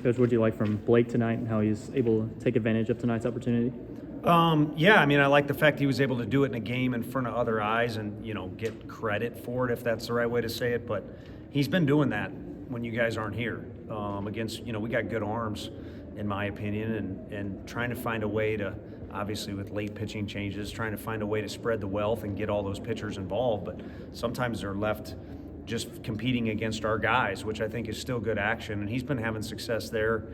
Coach, what do you like from Blake tonight and how he's able to take advantage of tonight's opportunity? Yeah, I mean, I like the fact he was able to do it in a game in front of other eyes and, get credit for it, if that's the right way to say it. But he's been doing that when you guys aren't here against, we got good arms, in my opinion, and trying to find a way to, obviously with late pitching changes, trying to find a way to spread the wealth and get all those pitchers involved. But sometimes they're left just competing against our guys, which I think is still good action. And he's been having success there.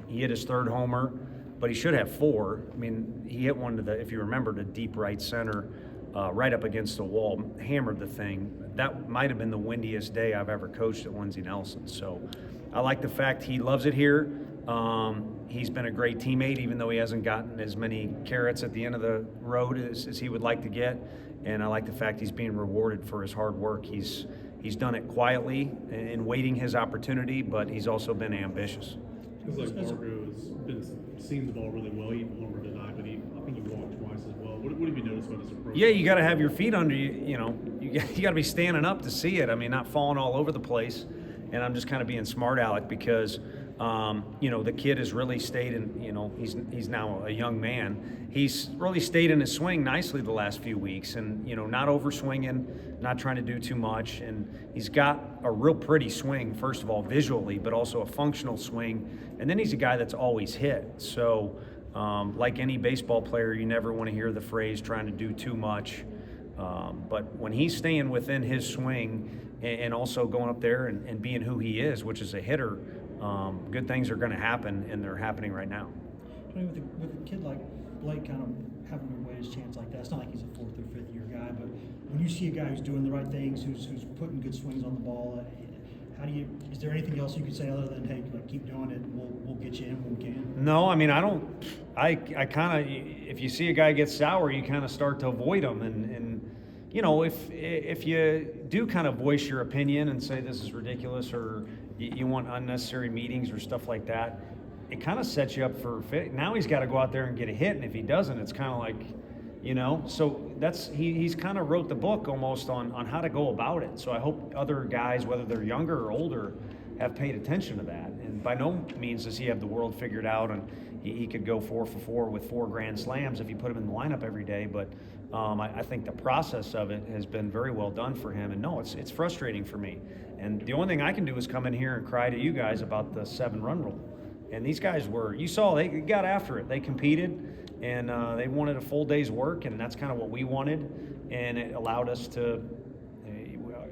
He hit his third homer, but he should have four. I mean, he hit one to the, if you remember, to deep right center, right up against the wall, hammered the thing. That might have been the windiest day I've ever coached at Lindsey Nelson. So I like the fact he loves it here. He's been a great teammate, even though he hasn't gotten as many carrots at the end of the road as he would like to get. And I like the fact he's being rewarded for his hard work. He's done it quietly and waiting his opportunity, but he's also been ambitious. Feels like Margot has been seeing the ball really well. He hit homer tonight, but I think he walked twice as well. What have you noticed about his approach? Yeah, you got to have your feet under you. You got to be standing up to see it. I mean, not falling all over the place. And I'm just kind of being smart aleck because the kid has really stayed in, he's now a young man. He's really stayed in his swing nicely the last few weeks and, not over swinging, not trying to do too much. And he's got a real pretty swing, first of all, visually, but also a functional swing. And then he's a guy that's always hit. So like any baseball player, you never want to hear the phrase trying to do too much. But when he's staying within his swing and also going up there and being who he is, which is a hitter, good things are going to happen, and they're happening right now. Tony, with a kid like Blake kind of having to wait his chance like that, it's not like he's a fourth or fifth year guy, but when you see a guy who's doing the right things, who's putting good swings on the ball, is there anything else you could say other than, hey, keep doing it, we'll get you in when we can? No, I mean, I kind of, if you see a guy get sour, you kind of start to avoid him, and if you do kind of voice your opinion and say this is ridiculous or you want unnecessary meetings or stuff like that, it kind of sets you up for now he's got to go out there and get a hit, and if he doesn't, it's kind of like, so that's he's kind of wrote the book almost on how to go about it. So I hope other guys, whether they're younger or older, have paid attention to that. And by no means does he have the world figured out, and he could go 4 for 4 with 4 grand slams if you put him in the lineup every day. But I think the process of it has been very well done for him. And no, it's frustrating for me. And the only thing I can do is come in here and cry to you guys about the 7-run rule. And these guys you saw they got after it. They competed, and they wanted a full day's work, and that's kind of what we wanted. And it allowed us to,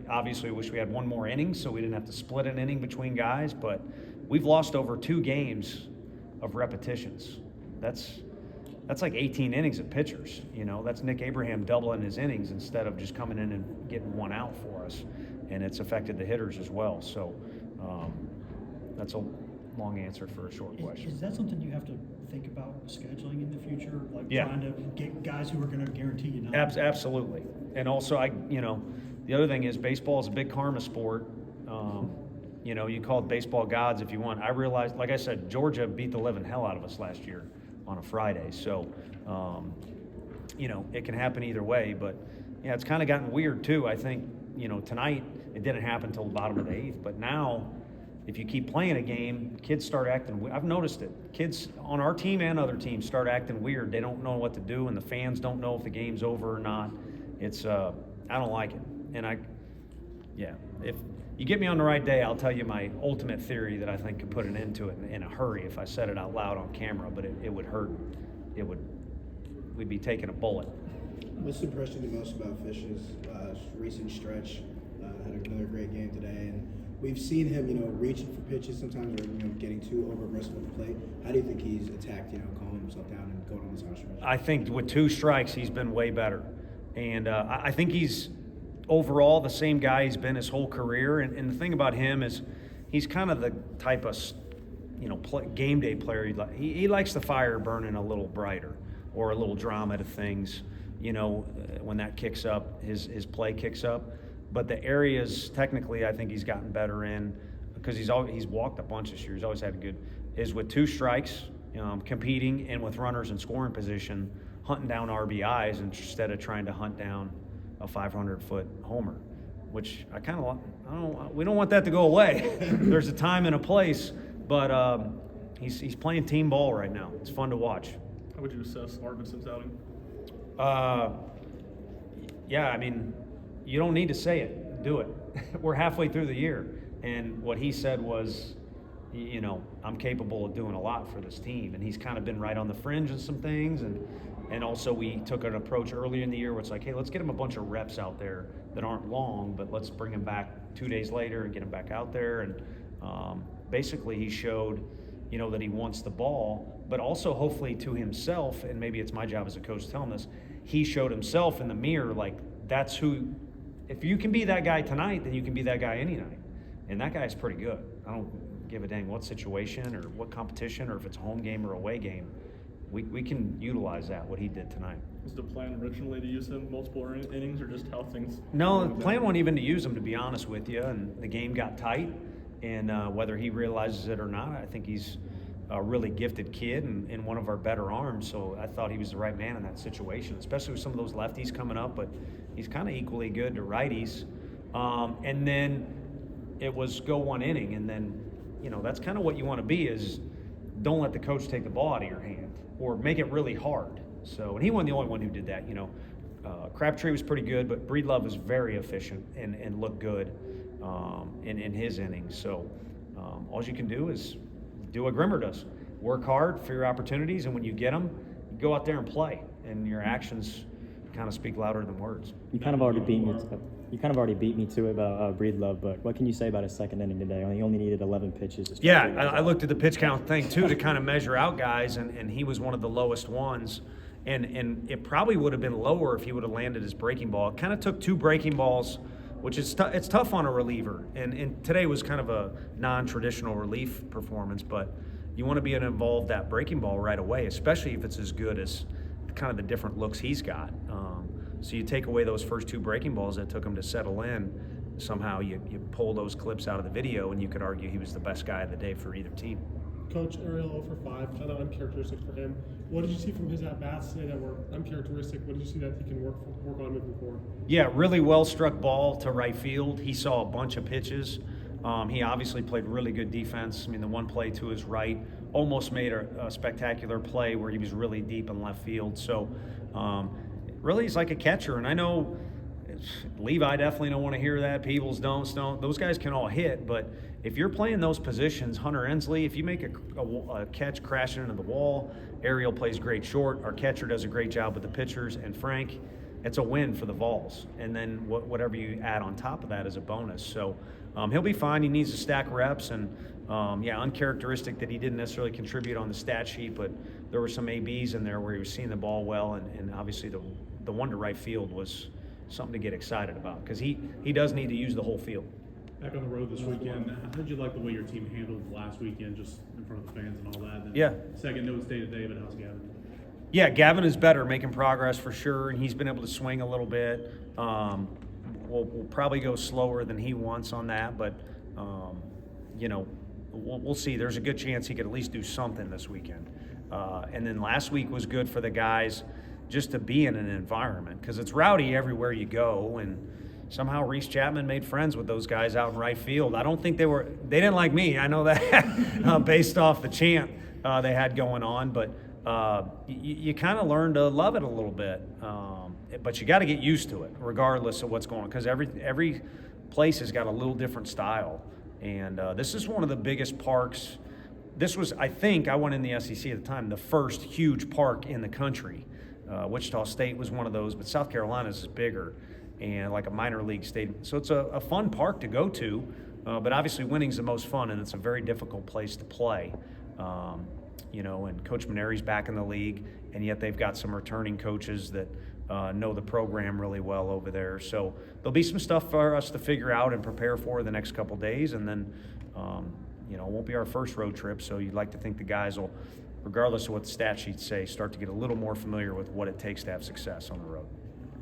obviously wish we had one more inning so we didn't have to split an inning between guys, but we've lost over 2 games of repetitions. That's like 18 innings of pitchers. That's Nick Abraham doubling his innings instead of just coming in and getting one out for us. And it's affected the hitters as well. So that's a long answer for a short question. Is that something you have to think about scheduling in the future? Yeah. Trying to get guys who are going to guarantee you not? Absolutely. And also, the other thing is baseball is a big karma sport. You call it baseball gods if you want. I realized, like I said, Georgia beat the living hell out of us last year on a Friday. So, it can happen either way. But, yeah, it's kind of gotten weird, too. I think, tonight it didn't happen until the bottom of the 8th. But now, if you keep playing a game, kids start acting weird. I've noticed it. Kids on our team and other teams start acting weird. They don't know what to do, and the fans don't know if the game's over or not. It's I don't like it. And if you get me on the right day, I'll tell you my ultimate theory that I think could put an end to it in a hurry if I said it out loud on camera, but it would hurt. We'd be taking a bullet. What's impressed you the most about Fish's recent stretch? Had another great game today, and we've seen him, reaching for pitches sometimes, or getting too over aggressive at the plate. How do you think he's attacked, calming himself down and going on this hot stretch? I think with 2 strikes, he's been way better, and I think he's overall the same guy he's been his whole career. And the thing about him is he's kind of the type of game day player. He likes the fire burning a little brighter or a little drama to things. When that kicks up, his play kicks up. But the areas technically I think he's gotten better in, because he's walked a bunch this year. He's always had good. Is with 2 strikes, competing, and with runners in scoring position, hunting down RBIs instead of trying to hunt down a 500-foot homer, which we don't want that to go away. There's a time and a place, But he's playing team ball right now. It's fun to watch. How would you assess Arvidsson's outing? Yeah, I mean, you don't need to say it. Do it. We're halfway through the year. And what he said was, you know, I'm capable of doing a lot for this team. And he's kind of been right on the fringe of some things. And also we took an approach earlier in the year where it's like, hey, let's get him a bunch of reps out there that aren't long, but let's bring him back 2 days later and get him back out there. And basically he showed, you know, that he wants the ball, but also hopefully to himself, and maybe it's my job as a coach to tell him this, he showed himself in the mirror, like, that's who, if you can be that guy tonight, then you can be that guy any night. And that guy's pretty good. I don't give a dang what situation or what competition or if it's a home game or away game. We can utilize that, what he did tonight. Was the plan originally to use him multiple innings, or just how things? No, the plan wasn't even to use him, to be honest with you. And the game got tight, and whether he realizes it or not, I think he's a really gifted kid and one of our better arms. So I thought he was the right man in that situation, especially with some of those lefties coming up. But he's kind of equally good to righties. And then it was go 1 inning, and then, you know, that's kind of what you want to be, is don't let the coach take the ball out of your hand or make it really hard. So, and he wasn't the only one who did that. You know, Crabtree was pretty good, but Breedlove was very efficient and looked good in his innings. So all you can do is do what Grimmer does. Work hard for your opportunities, and when you get them, you go out there and play, and your actions kind of speak louder than words. You kind of already beat me to it about Breedlove, but what can you say about his second inning today? He only needed 11 pitches. To Yeah, I looked at the pitch count thing too to kind of measure out guys, and he was one of the lowest ones. And it probably would have been lower if he would have landed his breaking ball. It kind of took 2 breaking balls, which is it's tough on a reliever. And today was kind of a non-traditional relief performance, but you want to be involved that breaking ball right away, especially if it's as good as kind of the different looks he's got. So you take away those first 2 breaking balls that took him to settle in. Somehow you pull those clips out of the video, and you could argue he was the best guy of the day for either team. Coach, Ariel 0 for 5, kind of uncharacteristic for him. What did you see from his at-bats today that were uncharacteristic? What did you see that he can work on moving forward? Yeah, really well-struck ball to right field. He saw a bunch of pitches. He obviously played really good defense. I mean, the one play to his right almost made a spectacular play where he was really deep in left field. So really he's like a catcher. And I know Levi definitely don't want to hear that. Peebles don't. Those guys can all hit. But if you're playing those positions, Hunter Ensley, if you make a catch crashing into the wall, Ariel plays great short. Our catcher does a great job with the pitchers. And Frank, it's a win for the Vols. And then whatever you add on top of that is a bonus. So he'll be fine. He needs to stack reps. And, yeah, uncharacteristic that he didn't necessarily contribute on the stat sheet, but there were some ABs in there where he was seeing the ball well. And obviously the one to right field was something to get excited about, because he does need to use the whole field. Back on the road this weekend, how did you like the way your team handled last weekend, just in front of the fans and all that? And Yeah. Second note, day to day, but how's Gavin? Yeah, Gavin is better, making progress for sure, and he's been able to swing a little bit. We'll probably go slower than he wants on that, but you know, we'll see. There's a good chance he could at least do something this weekend. And then last week was good for the guys just to be in an environment, because it's rowdy everywhere you go, and somehow Reese Chapman made friends with those guys out in right field. I don't think they didn't like me. I know that based off the chant they had going on, but you kind of learn to love it a little bit. But you got to get used to it regardless of what's going on, because every place has got a little different style. And this is one of the biggest parks. This was, I think, I went in the SEC at the time, the first huge park in the country. Wichita State was one of those, but South Carolina's is bigger and like a minor league stadium. So it's a fun park to go to, but obviously winning's the most fun, and it's a very difficult place to play. You know, and Coach Maneri's back in the league, and yet they've got some returning coaches that know the program really well over there. So there'll be some stuff for us to figure out and prepare for the next couple days, and then, you know, it won't be our first road trip, so you'd like to think the guys will, regardless of what the stat sheets say, start to get a little more familiar with what it takes to have success on the road.